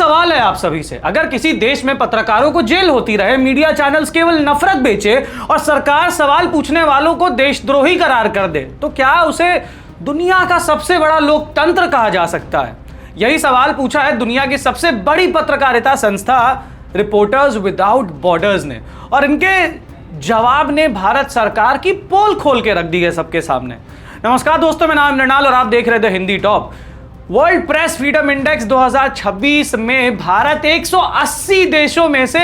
सवाल है आप सभी से, अगर किसी देश में पत्रकारों को जेल होती रहे, मीडिया चैनल्स केवल नफरत बेचे और सरकार सवाल पूछने वालों को देशद्रोही करार कर दे, तो क्या उसे दुनिया का सबसे बड़ा लोकतंत्र कहा जा सकता है? यही सवाल पूछा है दुनिया की सबसे बड़ी पत्रकारिता संस्था रिपोर्टर्स विदाउट बॉर्डर्स ने, और इनके जवाब ने भारत सरकार की पोल खोल के रख दी है सबके सामने। नमस्कार दोस्तों, मेरा नाम मृणाल और आप देख रहे थे Hindi top. World press freedom index 2026 में भारत 180 देशों में से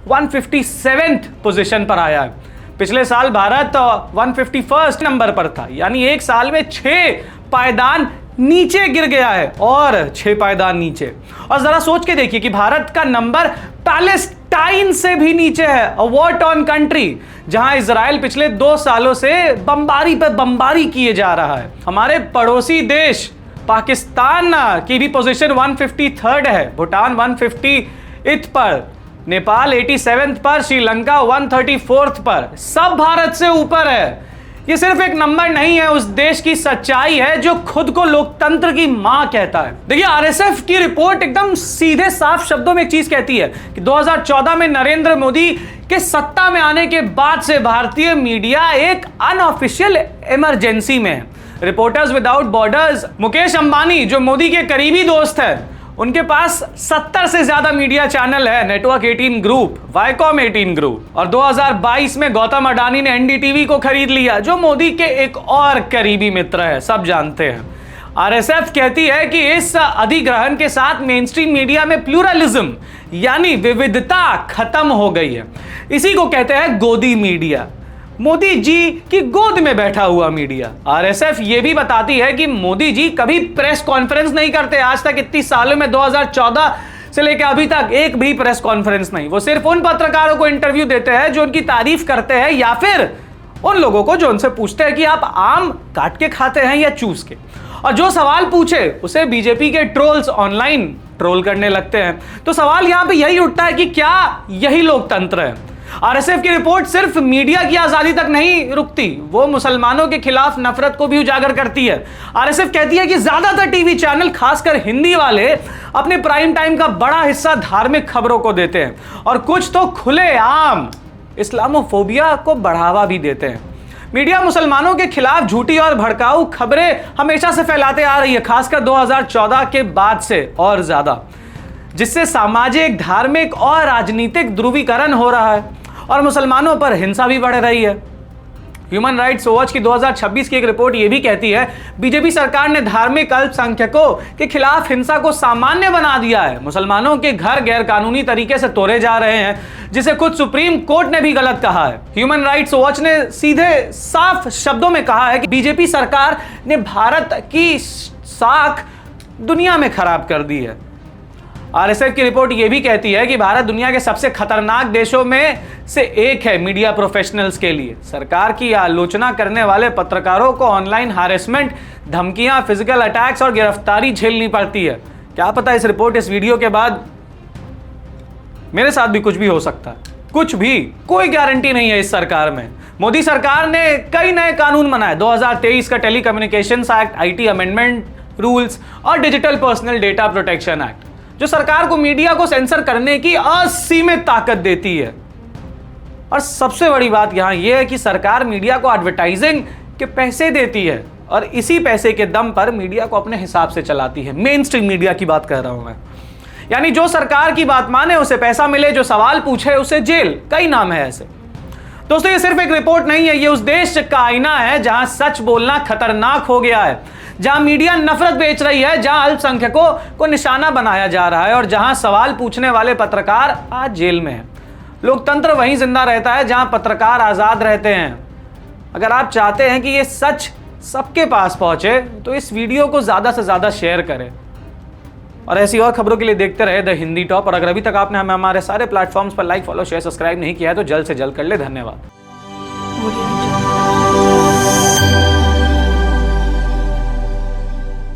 157th पोजीशन पर आया है। पिछले साल भारत 151st नंबर पर था, यानी एक साल में 6 पायदान नीचे गिर गया है और 6 पायदान नीचे। और जरा सोच के देखिए कि भारत का नंबर पैलेस्टाइन से भी नीचे है, अ वॉर टॉर्न कंट्री, जहां इजराइल पिछले 2 सालों से बमबारी पर बमबारी किए जा रहा है। हमारे पड़ोसी देश पाकिस्तान की भी पोजीशन 153rd है, भूटान 150th पर, नेपाल 87th पर, श्रीलंका 134th पर, सब भारत से ऊपर है। ये सिर्फ एक नंबर नहीं है, उस देश की सच्चाई है जो खुद को लोकतंत्र की मां कहता है। देखिए, आरएसएफ की रिपोर्ट एकदम सीधे साफ शब्दों में एक चीज कहती है कि 2014 में नरेंद्र मोदी के सत्ता में आने के बाद से भारतीय मीडिया एक अनऑफिशियल इमरजेंसी में है। Reporters without borders, Mukesh Ambani जो मोदी के करीबी दोस्त है, उनके पास 70 से ज्यादा मीडिया चैनल है, नेटवर्क 18 ग्रुप, वाईकॉम 18 ग्रुप, और 2022 में गौतम अडानी ने एनडीटीवी को खरीद लिया, जो मोदी के एक और करीबी मित्र है, सब जानते हैं। आरएसएफ कहती है कि इस अधिग्रहण के साथ मेनस्ट्रीम मीडिया में प्लूरलिज्म यानी विविधता खत्म हो गई है। इसी को कहते हैं गोदी मीडिया, मोदी जी की गोद में बैठा हुआ मीडिया। आरएसएफ ये भी बताती है कि मोदी जी कभी प्रेस कॉन्फ्रेंस नहीं करते। आज तक इतनी सालों में 2014 से लेकर अभी तक एक भी प्रेस कॉन्फ्रेंस नहीं। वो सिर्फ उन पत्रकारों को इंटरव्यू देते हैं जो उनकी तारीफ करते हैं, या फिर उन लोगों को जो उनसे पूछते हैं कि आप आम काट के खाते हैं या चूस के, और जो सवाल पूछे उसे बीजेपी के ट्रोल्स ऑनलाइन ट्रोल करने लगते हैं। तो सवाल यहां पे यही उठता है कि क्या यही लोकतंत्र है? आरएसएफ की रिपोर्ट सिर्फ मीडिया की आजादी तक नहीं रुकती, वो मुसलमानों के खिलाफ नफरत को भी उजागर करती है। आरएसएफ कहती है कि ज्यादातर टीवी चैनल, खासकर हिंदी वाले, अपने प्राइम टाइम का बड़ा हिस्सा धार्मिक खबरों को देते हैं, और कुछ तो खुलेआम इस्लामोफोबिया को बढ़ावा भी देते हैं। मीडिया मुसलमानों के खिलाफ झूठी और भड़काऊ खबरें हमेशा से फैलाते आ रही है, खासकर 2014 के बाद से और ज्यादा, जिससे सामाजिक, धार्मिक और राजनीतिक ध्रुवीकरण हो रहा है और मुसलमानों पर हिंसा भी बढ़ रही है। ह्यूमन राइट्स वॉच की 2026 की एक रिपोर्ट यह भी कहती है, बीजेपी सरकार ने धार्मिक अल्पसंख्यकों के खिलाफ हिंसा को सामान्य बना दिया है। मुसलमानों के घर गैरकानूनी तरीके से तोड़े जा रहे हैं, जिसे खुद सुप्रीम कोर्ट ने भी गलत कहा है। ह्यूमन राइट्स वॉच ने सीधे साफ शब्दों में कहा है कि बीजेपी सरकार ने भारत की साख दुनिया में खराब कर दी है। आरएसएफ की रिपोर्ट यह भी कहती है कि भारत दुनिया के सबसे खतरनाक देशों में से एक है मीडिया प्रोफेशनल्स के लिए। सरकार की आलोचना करने वाले पत्रकारों को ऑनलाइन हैरेसमेंट, धमकियां, फिजिकल अटैक्स और गिरफ्तारी झेलनी पड़ती है। क्या पता इस रिपोर्ट, इस वीडियो के बाद मेरे साथ भी कुछ भी हो सकता है, कुछ भी, कोई गारंटी नहीं है इस सरकार में। मोदी सरकार ने कई नए कानून बनाए, 2023 का telecommunications act, IT amendment rules और digital personal data protection act, जो सरकार को मीडिया को सेंसर करने की असीमित ताकत देती है। और सबसे बड़ी बात यहां यह है कि सरकार मीडिया को एडवर्टाइजिंग के पैसे देती है और इसी पैसे के दम पर मीडिया को अपने हिसाब से चलाती है। मेन स्ट्रीम मीडिया की बात कर रहा हूं मैं, यानी जो सरकार की बात माने उसे पैसा मिले, जो सवाल पूछे उसे जेल। कई नाम है ऐसे। दोस्तों, ये सिर्फ एक रिपोर्ट नहीं है, ये उस देश का आईना है जहां सच बोलना खतरनाक हो गया है, जहां मीडिया नफरत बेच रही है, जहां अल्पसंख्यकों को निशाना बनाया जा रहा है और जहां सवाल पूछने वाले पत्रकार आज जेल में हैं। लोकतंत्र वहीं जिंदा रहता है जहां पत्रकार आजाद रहते हैं। अगर आप चाहते हैं कि ये सच सबके पास पहुंचे तो इस वीडियो को ज्यादा से ज्यादा शेयर करें, और ऐसी और खबरों के लिए देखते रहे द हिंदी टॉप। और अगर अभी तक आपने हमें हमारे सारे प्लेटफॉर्म्स पर लाइक, फॉलो, शेयर, सब्सक्राइब नहीं किया है तो जल्द से जल्द कर ले। धन्यवाद।